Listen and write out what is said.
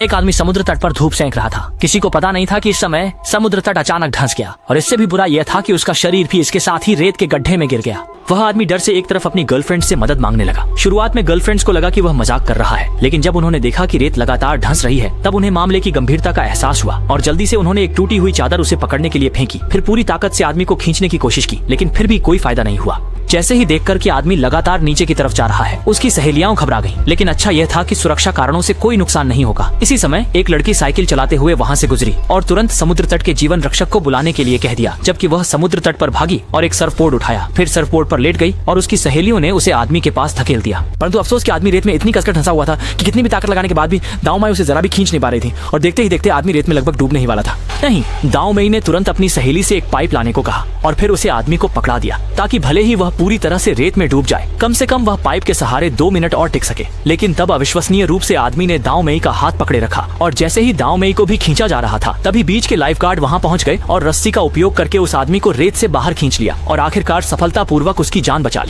एक आदमी समुद्र तट पर धूप सेंक रहा था। किसी को पता नहीं था कि इस समय समुद्र तट अचानक धंस गया और इससे भी बुरा यह था कि उसका शरीर भी इसके साथ ही रेत के गड्ढे में गिर गया। वह आदमी डर से एक तरफ अपनी गर्लफ्रेंड से मदद मांगने लगा। शुरुआत में गर्लफ्रेंड्स को लगा कि वह मजाक कर रहा है, लेकिन जब उन्होंने देखा कि रेत लगातार धंस रही है तब उन्हें मामले की गंभीरता का एहसास हुआ और जल्दी से उन्होंने एक टूटी हुई चादर उसे पकड़ने के लिए फेंकी। फिर पूरी ताकत से आदमी को खींचने की कोशिश की, लेकिन फिर भी कोई फायदा नहीं हुआ। जैसे ही देखकर कि आदमी लगातार नीचे की तरफ जा रहा है, उसकी सहेलियां घबरा गईं। लेकिन अच्छा यह था कि सुरक्षा कारणों से कोई नुकसान नहीं होगा। इसी समय एक लड़की साइकिल चलाते हुए वहां से गुजरी और तुरंत समुद्र तट के जीवन रक्षक को बुलाने के लिए कह दिया, जबकि वह समुद्र तट पर भागी और एक सर्फबोर्ड उठाया। फिर सर्फबोर्ड पर लेट गई और उसकी सहेलियों ने उसे आदमी के पास धकेल दिया। परंतु अफसोस कि आदमी रेत में इतनी कसकर धंसा हुआ था कि कितनी भी ताकत लगाने के बाद भी दाऊ माई उसे जरा भी खींच नहीं पा रही थी और देखते ही देखते आदमी रेत में लगभग डूबने ही वाला था। नहीं, दाऊ मई ने तुरंत अपनी सहेली से एक पाइप लाने को कहा और फिर उसे आदमी को पकड़ा दिया ताकि भले ही वह पूरी तरह से रेत में डूब जाए, कम से कम वह पाइप के सहारे 2 मिनट और टिक सके। लेकिन तब अविश्वसनीय रूप से आदमी ने दाऊ मई का हाथ पकड़े रखा और जैसे ही दाऊ मई को भी खींचा जा रहा था तभी बीच के लाइफगार्ड वहां पहुंच गए और रस्सी का उपयोग करके उस आदमी को रेत से बाहर खींच लिया और आखिरकार सफलतापूर्वक उसकी जान बचा ली।